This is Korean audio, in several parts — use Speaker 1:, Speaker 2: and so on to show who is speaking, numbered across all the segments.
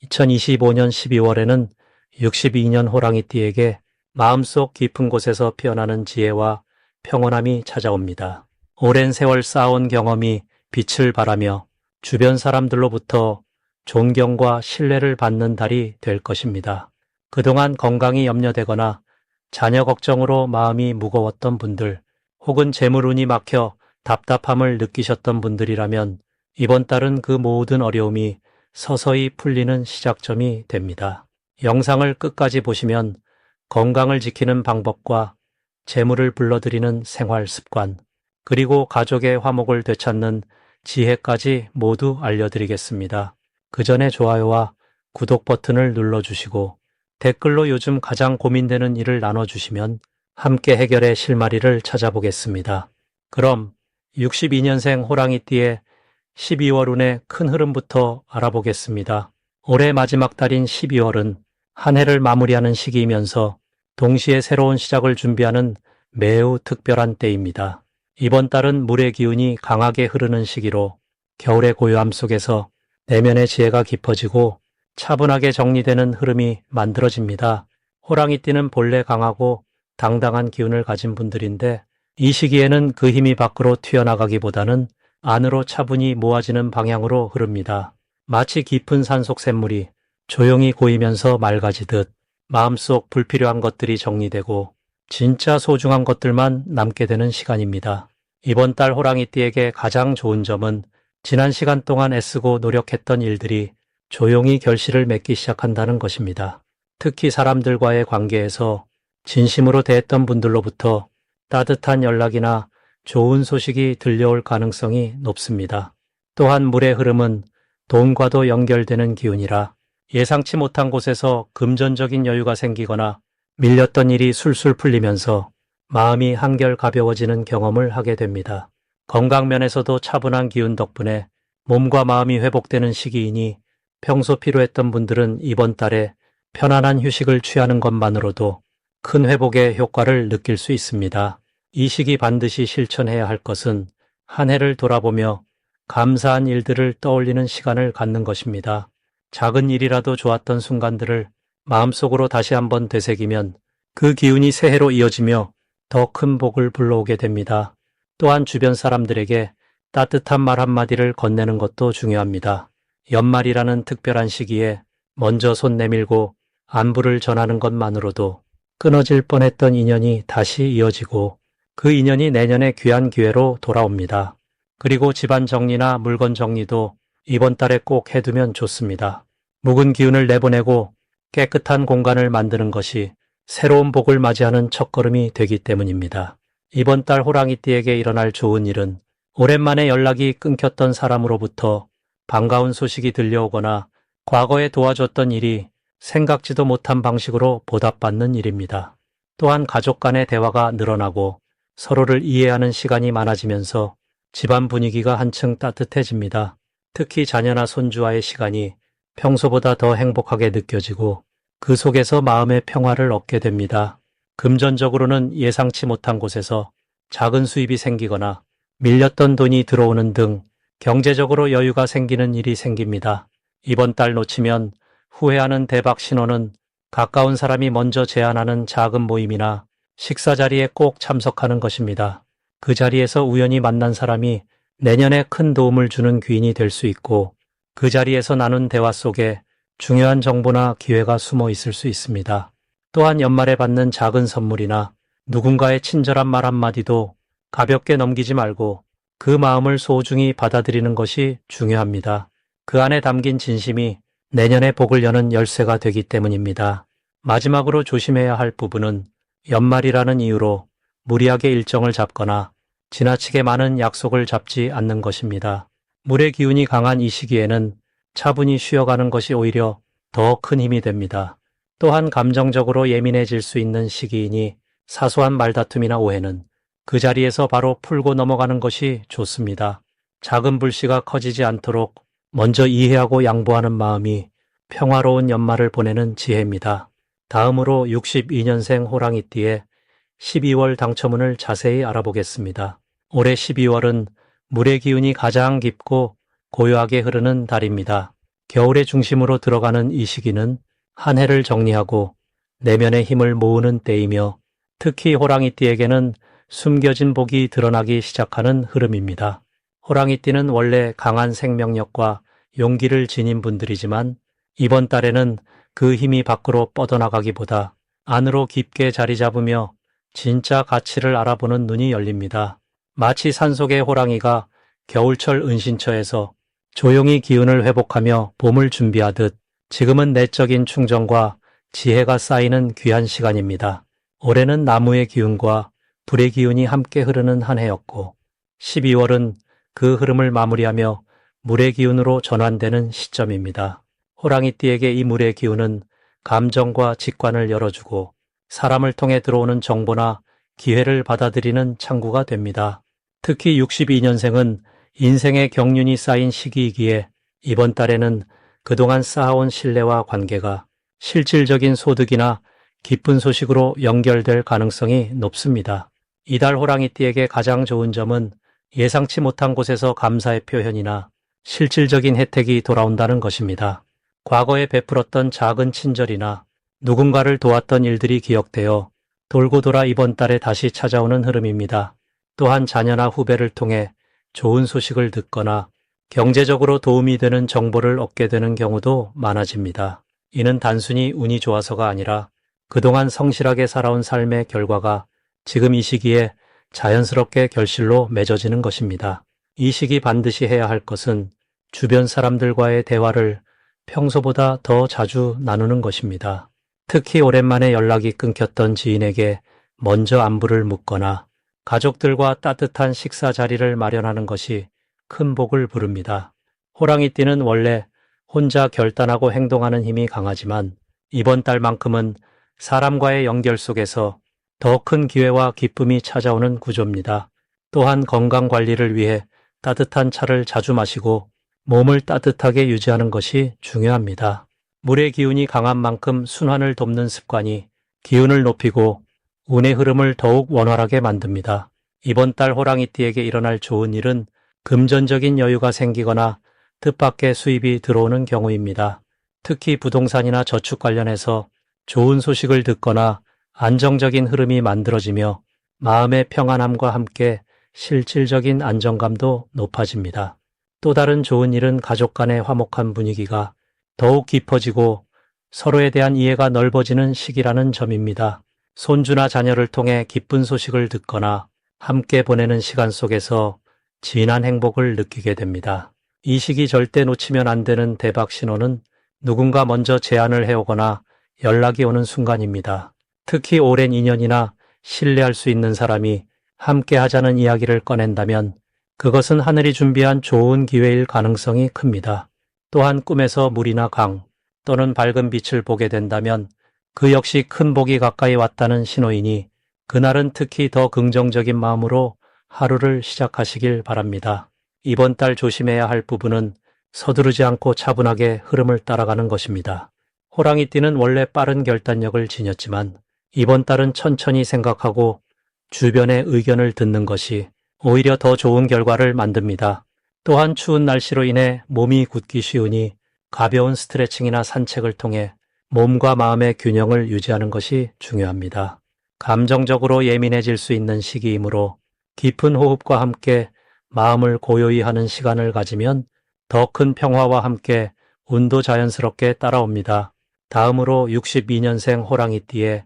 Speaker 1: 2025년 12월에는 62년 호랑이띠에게 마음속 깊은 곳에서 피어나는 지혜와 평온함이 찾아옵니다. 오랜 세월 쌓아온 경험이 빛을 발하며 주변 사람들로부터 존경과 신뢰를 받는 달이 될 것입니다. 그동안 건강이 염려되거나 자녀 걱정으로 마음이 무거웠던 분들, 혹은 재물운이 막혀 답답함을 느끼셨던 분들이라면 이번 달은 그 모든 어려움이 서서히 풀리는 시작점이 됩니다. 영상을 끝까지 보시면 건강을 지키는 방법과 재물을 불러들이는 생활 습관, 그리고 가족의 화목을 되찾는 지혜까지 모두 알려드리겠습니다. 그 전에 좋아요와 구독 버튼을 눌러주시고 댓글로 요즘 가장 고민되는 일을 나눠주시면 함께 해결의 실마리를 찾아보겠습니다. 그럼 62년생 호랑이띠의 12월 운의 큰 흐름부터 알아보겠습니다. 올해 마지막 달인 12월은 한 해를 마무리하는 시기이면서 동시에 새로운 시작을 준비하는 매우 특별한 때입니다. 이번 달은 물의 기운이 강하게 흐르는 시기로 겨울의 고요함 속에서 내면의 지혜가 깊어지고 차분하게 정리되는 흐름이 만들어집니다. 호랑이띠는 본래 강하고 당당한 기운을 가진 분들인데 이 시기에는 그 힘이 밖으로 튀어나가기보다는 안으로 차분히 모아지는 방향으로 흐릅니다. 마치 깊은 산속 샘물이 조용히 고이면서 맑아지듯 마음속 불필요한 것들이 정리되고 진짜 소중한 것들만 남게 되는 시간입니다. 이번 달 호랑이띠에게 가장 좋은 점은 지난 시간 동안 애쓰고 노력했던 일들이 조용히 결실을 맺기 시작한다는 것입니다. 특히 사람들과의 관계에서 진심으로 대했던 분들로부터 따뜻한 연락이나 좋은 소식이 들려올 가능성이 높습니다. 또한 물의 흐름은 돈과도 연결되는 기운이라 예상치 못한 곳에서 금전적인 여유가 생기거나 밀렸던 일이 술술 풀리면서 마음이 한결 가벼워지는 경험을 하게 됩니다. 건강면에서도 차분한 기운 덕분에 몸과 마음이 회복되는 시기이니 평소 필요했던 분들은 이번 달에 편안한 휴식을 취하는 것만으로도 큰 회복의 효과를 느낄 수 있습니다. 이 시기 반드시 실천해야 할 것은 한 해를 돌아보며 감사한 일들을 떠올리는 시간을 갖는 것입니다. 작은 일이라도 좋았던 순간들을 마음속으로 다시 한번 되새기면 그 기운이 새해로 이어지며 더 큰 복을 불러오게 됩니다. 또한 주변 사람들에게 따뜻한 말 한마디를 건네는 것도 중요합니다. 연말이라는 특별한 시기에 먼저 손 내밀고 안부를 전하는 것만으로도 끊어질 뻔했던 인연이 다시 이어지고 그 인연이 내년에 귀한 기회로 돌아옵니다. 그리고 집안 정리나 물건 정리도 이번 달에 꼭 해두면 좋습니다. 묵은 기운을 내보내고 깨끗한 공간을 만드는 것이 새로운 복을 맞이하는 첫걸음이 되기 때문입니다. 이번 달 호랑이띠에게 일어날 좋은 일은 오랜만에 연락이 끊겼던 사람으로부터 반가운 소식이 들려오거나 과거에 도와줬던 일이 생각지도 못한 방식으로 보답받는 일입니다. 또한 가족 간의 대화가 늘어나고 서로를 이해하는 시간이 많아지면서 집안 분위기가 한층 따뜻해집니다. 특히 자녀나 손주와의 시간이 평소보다 더 행복하게 느껴지고 그 속에서 마음의 평화를 얻게 됩니다. 금전적으로는 예상치 못한 곳에서 작은 수입이 생기거나 밀렸던 돈이 들어오는 등 경제적으로 여유가 생기는 일이 생깁니다. 이번 달 놓치면 후회하는 대박 신호는 가까운 사람이 먼저 제안하는 작은 모임이나 식사 자리에 꼭 참석하는 것입니다. 그 자리에서 우연히 만난 사람이 내년에 큰 도움을 주는 귀인이 될 수 있고 그 자리에서 나눈 대화 속에 중요한 정보나 기회가 숨어 있을 수 있습니다. 또한 연말에 받는 작은 선물이나 누군가의 친절한 말 한마디도 가볍게 넘기지 말고 그 마음을 소중히 받아들이는 것이 중요합니다. 그 안에 담긴 진심이 내년의 복을 여는 열쇠가 되기 때문입니다. 마지막으로 조심해야 할 부분은 연말이라는 이유로 무리하게 일정을 잡거나 지나치게 많은 약속을 잡지 않는 것입니다. 물의 기운이 강한 이 시기에는 차분히 쉬어가는 것이 오히려 더 큰 힘이 됩니다. 또한 감정적으로 예민해질 수 있는 시기이니 사소한 말다툼이나 오해는 그 자리에서 바로 풀고 넘어가는 것이 좋습니다. 작은 불씨가 커지지 않도록 먼저 이해하고 양보하는 마음이 평화로운 연말을 보내는 지혜입니다. 다음으로 62년생 호랑이띠의 12월 당첨운을 자세히 알아보겠습니다. 올해 12월은 물의 기운이 가장 깊고 고요하게 흐르는 달입니다. 겨울의 중심으로 들어가는 이 시기는 한 해를 정리하고 내면의 힘을 모으는 때이며 특히 호랑이띠에게는 숨겨진 복이 드러나기 시작하는 흐름입니다. 호랑이띠는 원래 강한 생명력과 용기를 지닌 분들이지만 이번 달에는 그 힘이 밖으로 뻗어나가기보다 안으로 깊게 자리 잡으며 진짜 가치를 알아보는 눈이 열립니다. 마치 산속의 호랑이가 겨울철 은신처에서 조용히 기운을 회복하며 봄을 준비하듯 지금은 내적인 충전과 지혜가 쌓이는 귀한 시간입니다. 올해는 나무의 기운과 불의 기운이 함께 흐르는 한 해였고 12월은 그 흐름을 마무리하며 물의 기운으로 전환되는 시점입니다. 호랑이띠에게 이 물의 기운은 감정과 직관을 열어주고 사람을 통해 들어오는 정보나 기회를 받아들이는 창구가 됩니다. 특히 62년생은 인생의 경륜이 쌓인 시기이기에 이번 달에는 그동안 쌓아온 신뢰와 관계가 실질적인 소득이나 기쁜 소식으로 연결될 가능성이 높습니다. 이달 호랑이띠에게 가장 좋은 점은 예상치 못한 곳에서 감사의 표현이나 실질적인 혜택이 돌아온다는 것입니다. 과거에 베풀었던 작은 친절이나 누군가를 도왔던 일들이 기억되어 돌고 돌아 이번 달에 다시 찾아오는 흐름입니다. 또한 자녀나 후배를 통해 좋은 소식을 듣거나 경제적으로 도움이 되는 정보를 얻게 되는 경우도 많아집니다. 이는 단순히 운이 좋아서가 아니라 그동안 성실하게 살아온 삶의 결과가 지금 이 시기에 자연스럽게 결실로 맺어지는 것입니다. 이 시기 반드시 해야 할 것은 주변 사람들과의 대화를 평소보다 더 자주 나누는 것입니다. 특히 오랜만에 연락이 끊겼던 지인에게 먼저 안부를 묻거나 가족들과 따뜻한 식사 자리를 마련하는 것이 큰 복을 부릅니다. 호랑이띠는 원래 혼자 결단하고 행동하는 힘이 강하지만 이번 달만큼은 사람과의 연결 속에서 더 큰 기회와 기쁨이 찾아오는 구조입니다. 또한 건강 관리를 위해 따뜻한 차를 자주 마시고 몸을 따뜻하게 유지하는 것이 중요합니다. 물의 기운이 강한 만큼 순환을 돕는 습관이 기운을 높이고 운의 흐름을 더욱 원활하게 만듭니다. 이번 달 호랑이띠에게 일어날 좋은 일은 금전적인 여유가 생기거나 뜻밖의 수입이 들어오는 경우입니다. 특히 부동산이나 저축 관련해서 좋은 소식을 듣거나 안정적인 흐름이 만들어지며 마음의 평안함과 함께 실질적인 안정감도 높아집니다. 또 다른 좋은 일은 가족 간의 화목한 분위기가 더욱 깊어지고 서로에 대한 이해가 넓어지는 시기라는 점입니다. 손주나 자녀를 통해 기쁜 소식을 듣거나 함께 보내는 시간 속에서 진한 행복을 느끼게 됩니다. 이 시기 절대 놓치면 안 되는 대박 신호는 누군가 먼저 제안을 해오거나 연락이 오는 순간입니다. 특히 오랜 인연이나 신뢰할 수 있는 사람이 함께 하자는 이야기를 꺼낸다면 그것은 하늘이 준비한 좋은 기회일 가능성이 큽니다. 또한 꿈에서 물이나 강 또는 밝은 빛을 보게 된다면 그 역시 큰 복이 가까이 왔다는 신호이니 그날은 특히 더 긍정적인 마음으로 하루를 시작하시길 바랍니다. 이번 달 조심해야 할 부분은 서두르지 않고 차분하게 흐름을 따라가는 것입니다. 호랑이띠는 원래 빠른 결단력을 지녔지만 이번 달은 천천히 생각하고 주변의 의견을 듣는 것이 오히려 더 좋은 결과를 만듭니다. 또한 추운 날씨로 인해 몸이 굳기 쉬우니 가벼운 스트레칭이나 산책을 통해 몸과 마음의 균형을 유지하는 것이 중요합니다. 감정적으로 예민해질 수 있는 시기이므로 깊은 호흡과 함께 마음을 고요히 하는 시간을 가지면 더 큰 평화와 함께 운도 자연스럽게 따라옵니다. 다음으로 62년생 호랑이띠의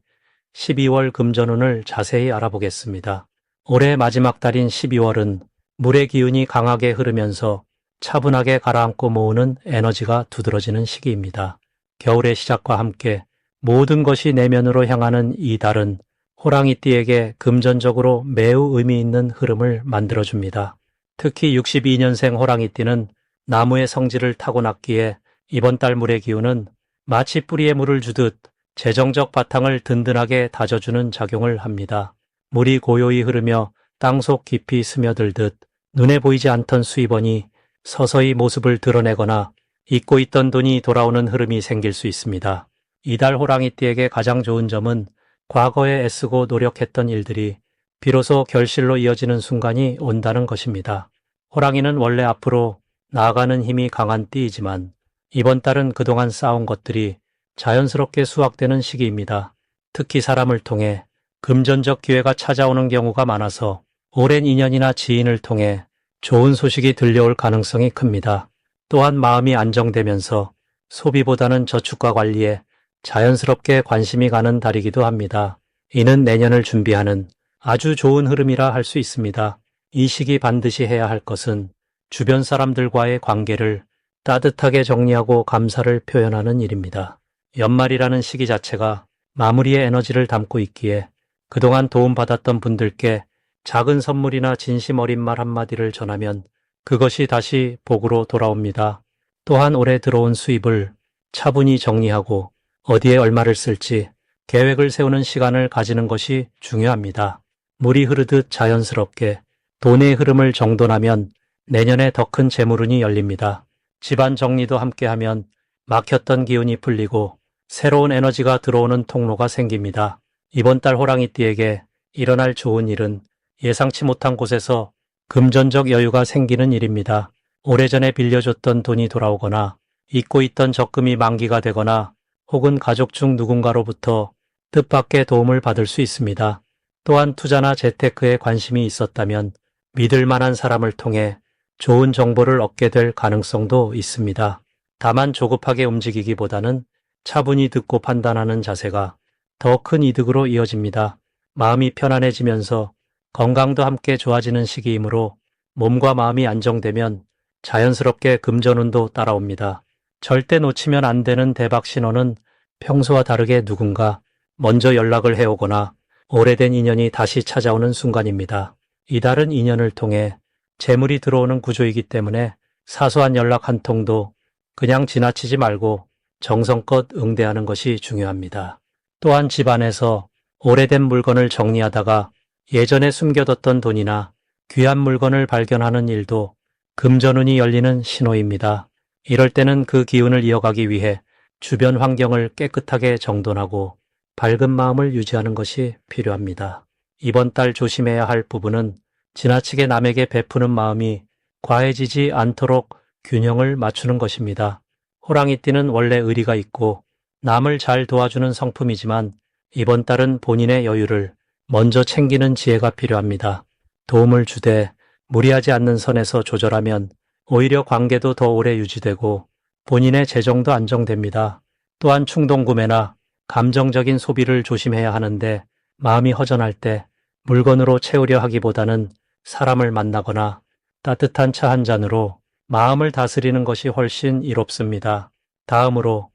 Speaker 1: 12월 금전운을 자세히 알아보겠습니다. 올해 마지막 달인 12월은 물의 기운이 강하게 흐르면서 차분하게 가라앉고 모으는 에너지가 두드러지는 시기입니다. 겨울의 시작과 함께 모든 것이 내면으로 향하는 이 달은 호랑이띠에게 금전적으로 매우 의미 있는 흐름을 만들어줍니다. 특히 62년생 호랑이띠는 나무의 성질을 타고났기에 이번 달 물의 기운은 마치 뿌리에 물을 주듯 재정적 바탕을 든든하게 다져주는 작용을 합니다. 물이 고요히 흐르며 땅속 깊이 스며들듯 눈에 보이지 않던 수입원이 서서히 모습을 드러내거나 잊고 있던 돈이 돌아오는 흐름이 생길 수 있습니다. 이달 호랑이띠에게 가장 좋은 점은 과거에 애쓰고 노력했던 일들이 비로소 결실로 이어지는 순간이 온다는 것입니다. 호랑이는 원래 앞으로 나아가는 힘이 강한 띠이지만 이번 달은 그동안 쌓아온 것들이 자연스럽게 수확되는 시기입니다. 특히 사람을 통해 금전적 기회가 찾아오는 경우가 많아서 오랜 인연이나 지인을 통해 좋은 소식이 들려올 가능성이 큽니다. 또한 마음이 안정되면서 소비보다는 저축과 관리에 자연스럽게 관심이 가는 달이기도 합니다. 이는 내년을 준비하는 아주 좋은 흐름이라 할 수 있습니다. 이 시기 반드시 해야 할 것은 주변 사람들과의 관계를 따뜻하게 정리하고 감사를 표현하는 일입니다. 연말이라는 시기 자체가 마무리의 에너지를 담고 있기에 그동안 도움받았던 분들께 작은 선물이나 진심 어린 말 한마디를 전하면 그것이 다시 복으로 돌아옵니다. 또한 올해 들어온 수입을 차분히 정리하고 어디에 얼마를 쓸지 계획을 세우는 시간을 가지는 것이 중요합니다. 물이 흐르듯 자연스럽게 돈의 흐름을 정돈하면 내년에 더 큰 재물운이 열립니다. 집안 정리도 함께하면 막혔던 기운이 풀리고 새로운 에너지가 들어오는 통로가 생깁니다. 이번 달 호랑이띠에게 일어날 좋은 일은 예상치 못한 곳에서 금전적 여유가 생기는 일입니다. 오래전에 빌려줬던 돈이 돌아오거나 잊고 있던 적금이 만기가 되거나 혹은 가족 중 누군가로부터 뜻밖의 도움을 받을 수 있습니다. 또한 투자나 재테크에 관심이 있었다면 믿을 만한 사람을 통해 좋은 정보를 얻게 될 가능성도 있습니다. 다만 조급하게 움직이기보다는 차분히 듣고 판단하는 자세가 더 큰 이득으로 이어집니다. 마음이 편안해지면서 건강도 함께 좋아지는 시기이므로 몸과 마음이 안정되면 자연스럽게 금전운도 따라옵니다. 절대 놓치면 안 되는 대박 신호는 평소와 다르게 누군가 먼저 연락을 해오거나 오래된 인연이 다시 찾아오는 순간입니다. 이달은 인연을 통해 재물이 들어오는 구조이기 때문에 사소한 연락 한 통도 그냥 지나치지 말고 정성껏 응대하는 것이 중요합니다. 또한 집안에서 오래된 물건을 정리하다가 예전에 숨겨뒀던 돈이나 귀한 물건을 발견하는 일도 금전운이 열리는 신호입니다. 이럴 때는 그 기운을 이어가기 위해 주변 환경을 깨끗하게 정돈하고 밝은 마음을 유지하는 것이 필요합니다. 이번 달 조심해야 할 부분은 지나치게 남에게 베푸는 마음이 과해지지 않도록 균형을 맞추는 것입니다. 호랑이띠는 원래 의리가 있고 남을 잘 도와주는 성품이지만 이번 달은 본인의 여유를 먼저 챙기는 지혜가 필요합니다. 도움을 주되 무리하지 않는 선에서 조절하면 오히려 관계도 더 오래 유지되고 본인의 재정도 안정됩니다. 또한 충동구매나 감정적인 소비를 조심해야 하는데 마음이 허전할 때 물건으로 채우려 하기보다는 사람을 만나거나 따뜻한 차 한 잔으로 마음을 다스리는 것이 훨씬 이롭습니다. 다음으로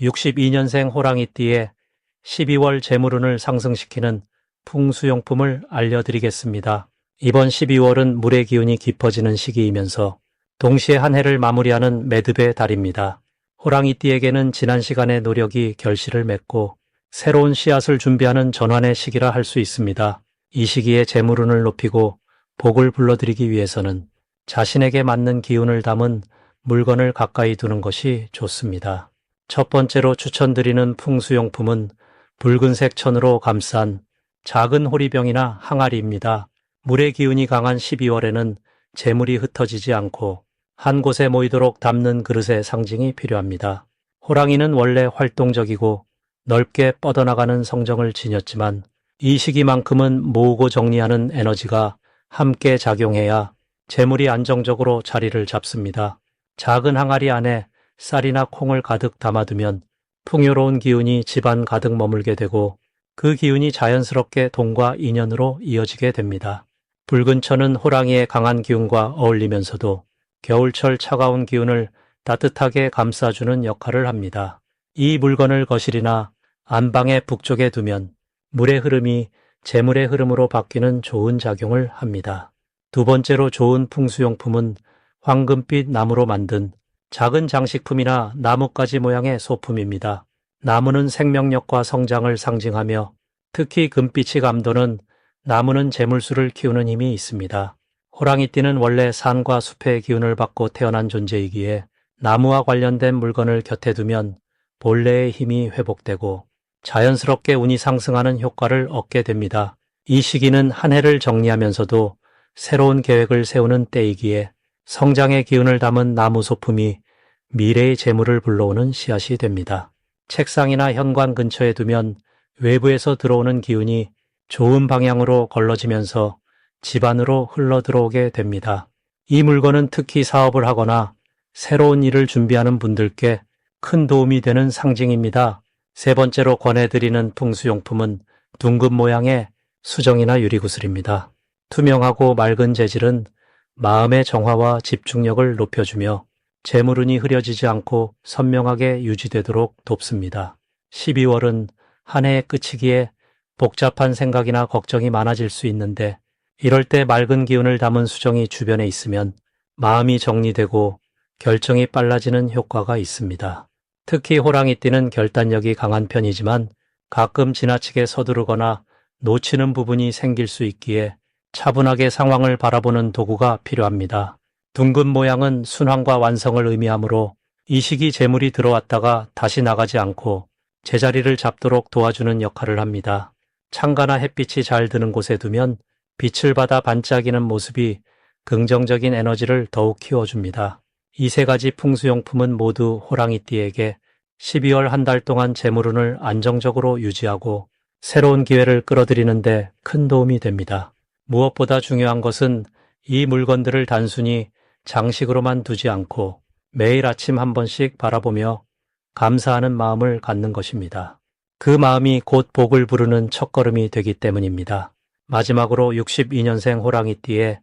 Speaker 1: 62년생 호랑이띠의 12월 재물운을 상승시키는 풍수용품을 알려드리겠습니다. 이번 12월은 물의 기운이 깊어지는 시기이면서 동시에 한 해를 마무리하는 매듭의 달입니다. 호랑이띠에게는 지난 시간의 노력이 결실을 맺고 새로운 씨앗을 준비하는 전환의 시기라 할 수 있습니다. 이 시기에 재물운을 높이고 복을 불러들이기 위해서는 자신에게 맞는 기운을 담은 물건을 가까이 두는 것이 좋습니다. 첫 번째로 추천드리는 풍수용품은 붉은색 천으로 감싼 작은 호리병이나 항아리입니다. 물의 기운이 강한 12월에는 재물이 흩어지지 않고 한 곳에 모이도록 담는 그릇의 상징이 필요합니다. 호랑이는 원래 활동적이고 넓게 뻗어나가는 성정을 지녔지만 이 시기만큼은 모으고 정리하는 에너지가 함께 작용해야 재물이 안정적으로 자리를 잡습니다. 작은 항아리 안에 쌀이나 콩을 가득 담아두면 풍요로운 기운이 집안 가득 머물게 되고 그 기운이 자연스럽게 돈과 인연으로 이어지게 됩니다. 붉은 천은 호랑이의 강한 기운과 어울리면서도 겨울철 차가운 기운을 따뜻하게 감싸주는 역할을 합니다. 이 물건을 거실이나 안방의 북쪽에 두면 물의 흐름이 재물의 흐름으로 바뀌는 좋은 작용을 합니다. 두 번째로 좋은 풍수용품은 황금빛 나무로 만든 작은 장식품이나 나뭇가지 모양의 소품입니다. 나무는 생명력과 성장을 상징하며 특히 금빛이 감도는 나무는 재물수를 키우는 힘이 있습니다. 호랑이띠는 원래 산과 숲의 기운을 받고 태어난 존재이기에 나무와 관련된 물건을 곁에 두면 본래의 힘이 회복되고 자연스럽게 운이 상승하는 효과를 얻게 됩니다. 이 시기는 한 해를 정리하면서도 새로운 계획을 세우는 때이기에 성장의 기운을 담은 나무 소품이 미래의 재물을 불러오는 씨앗이 됩니다. 책상이나 현관 근처에 두면 외부에서 들어오는 기운이 좋은 방향으로 걸러지면서 집 안으로 흘러들어오게 됩니다. 이 물건은 특히 사업을 하거나 새로운 일을 준비하는 분들께 큰 도움이 되는 상징입니다. 세 번째로 권해드리는 풍수용품은 둥근 모양의 수정이나 유리구슬입니다. 투명하고 맑은 재질은 마음의 정화와 집중력을 높여주며 재물운이 흐려지지 않고 선명하게 유지되도록 돕습니다. 12월은 한 해의 끝이기에 복잡한 생각이나 걱정이 많아질 수 있는데 이럴 때 맑은 기운을 담은 수정이 주변에 있으면 마음이 정리되고 결정이 빨라지는 효과가 있습니다. 특히 호랑이띠는 결단력이 강한 편이지만 가끔 지나치게 서두르거나 놓치는 부분이 생길 수 있기에 차분하게 상황을 바라보는 도구가 필요합니다. 둥근 모양은 순환과 완성을 의미하므로 이 시기 재물이 들어왔다가 다시 나가지 않고 제자리를 잡도록 도와주는 역할을 합니다. 창가나 햇빛이 잘 드는 곳에 두면 빛을 받아 반짝이는 모습이 긍정적인 에너지를 더욱 키워줍니다. 이 세 가지 풍수용품은 모두 호랑이띠에게 12월 한 달 동안 재물운을 안정적으로 유지하고 새로운 기회를 끌어들이는데 큰 도움이 됩니다. 무엇보다 중요한 것은 이 물건들을 단순히 장식으로만 두지 않고 매일 아침 한 번씩 바라보며 감사하는 마음을 갖는 것입니다. 그 마음이 곧 복을 부르는 첫걸음이 되기 때문입니다. 마지막으로 62년생 호랑이띠의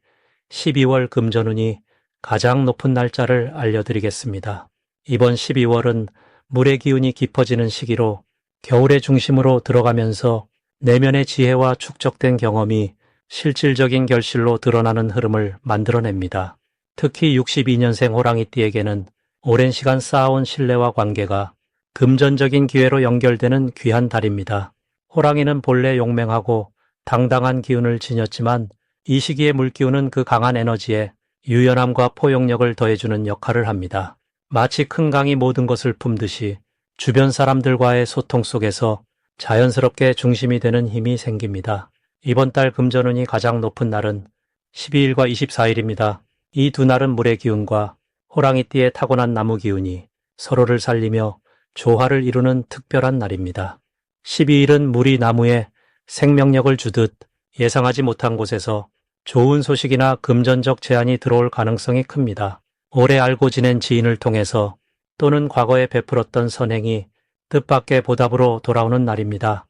Speaker 1: 12월 금전운이 가장 높은 날짜를 알려드리겠습니다. 이번 12월은 물의 기운이 깊어지는 시기로 겨울의 중심으로 들어가면서 내면의 지혜와 축적된 경험이 실질적인 결실로 드러나는 흐름을 만들어냅니다. 특히 62년생 호랑이띠에게는 오랜 시간 쌓아온 신뢰와 관계가 금전적인 기회로 연결되는 귀한 달입니다. 호랑이는 본래 용맹하고 당당한 기운을 지녔지만 이 시기의 물기운은 그 강한 에너지에 유연함과 포용력을 더해주는 역할을 합니다. 마치 큰 강이 모든 것을 품듯이 주변 사람들과의 소통 속에서 자연스럽게 중심이 되는 힘이 생깁니다. 이번 달 금전운이 가장 높은 날은 12일과 24일입니다. 이 두 날은 물의 기운과 호랑이띠의 타고난 나무 기운이 서로를 살리며 조화를 이루는 특별한 날입니다. 12일은 물이 나무에 생명력을 주듯 예상하지 못한 곳에서 좋은 소식이나 금전적 제안이 들어올 가능성이 큽니다. 오래 알고 지낸 지인을 통해서 또는 과거에 베풀었던 선행이 뜻밖의 보답으로 돌아오는 날입니다.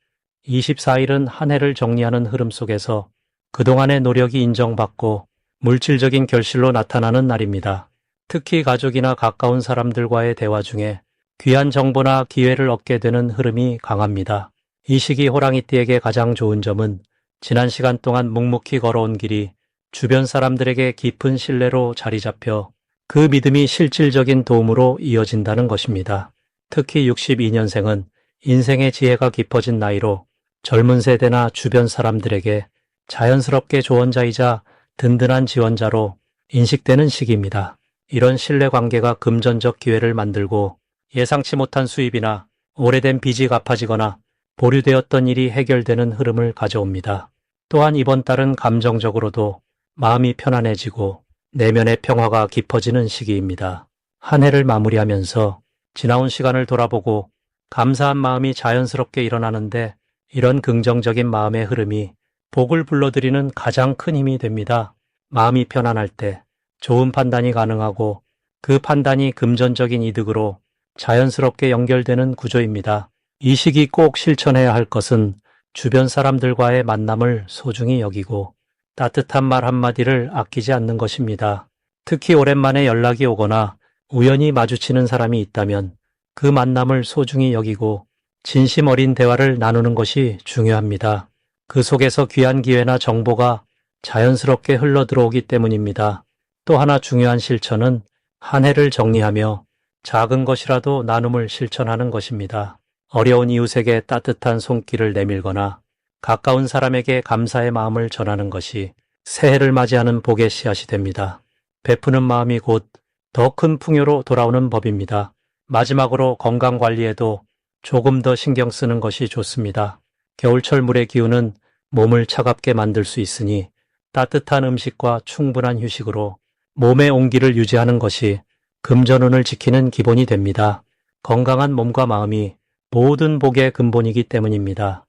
Speaker 1: 24일은 한 해를 정리하는 흐름 속에서 그동안의 노력이 인정받고 물질적인 결실로 나타나는 날입니다. 특히 가족이나 가까운 사람들과의 대화 중에 귀한 정보나 기회를 얻게 되는 흐름이 강합니다. 이 시기 호랑이띠에게 가장 좋은 점은 지난 시간 동안 묵묵히 걸어온 길이 주변 사람들에게 깊은 신뢰로 자리 잡혀 그 믿음이 실질적인 도움으로 이어진다는 것입니다. 특히 62년생은 인생의 지혜가 깊어진 나이로 젊은 세대나 주변 사람들에게 자연스럽게 조언자이자 든든한 지원자로 인식되는 시기입니다. 이런 신뢰관계가 금전적 기회를 만들고 예상치 못한 수입이나 오래된 빚이 갚아지거나 보류되었던 일이 해결되는 흐름을 가져옵니다. 또한 이번 달은 감정적으로도 마음이 편안해지고 내면의 평화가 깊어지는 시기입니다. 한 해를 마무리하면서 지나온 시간을 돌아보고 감사한 마음이 자연스럽게 일어나는데 이런 긍정적인 마음의 흐름이 복을 불러들이는 가장 큰 힘이 됩니다. 마음이 편안할 때 좋은 판단이 가능하고 그 판단이 금전적인 이득으로 자연스럽게 연결되는 구조입니다. 이 시기 꼭 실천해야 할 것은 주변 사람들과의 만남을 소중히 여기고 따뜻한 말 한마디를 아끼지 않는 것입니다. 특히 오랜만에 연락이 오거나 우연히 마주치는 사람이 있다면 그 만남을 소중히 여기고 진심 어린 대화를 나누는 것이 중요합니다. 그 속에서 귀한 기회나 정보가 자연스럽게 흘러들어오기 때문입니다. 또 하나 중요한 실천은 한 해를 정리하며 작은 것이라도 나눔을 실천하는 것입니다. 어려운 이웃에게 따뜻한 손길을 내밀거나 가까운 사람에게 감사의 마음을 전하는 것이 새해를 맞이하는 복의 씨앗이 됩니다. 베푸는 마음이 곧 더 큰 풍요로 돌아오는 법입니다. 마지막으로 건강관리에도 조금 더 신경 쓰는 것이 좋습니다. 겨울철 물의 기운은 몸을 차갑게 만들 수 있으니 따뜻한 음식과 충분한 휴식으로 몸의 온기를 유지하는 것이 금전운을 지키는 기본이 됩니다. 건강한 몸과 마음이 모든 복의 근본이기 때문입니다.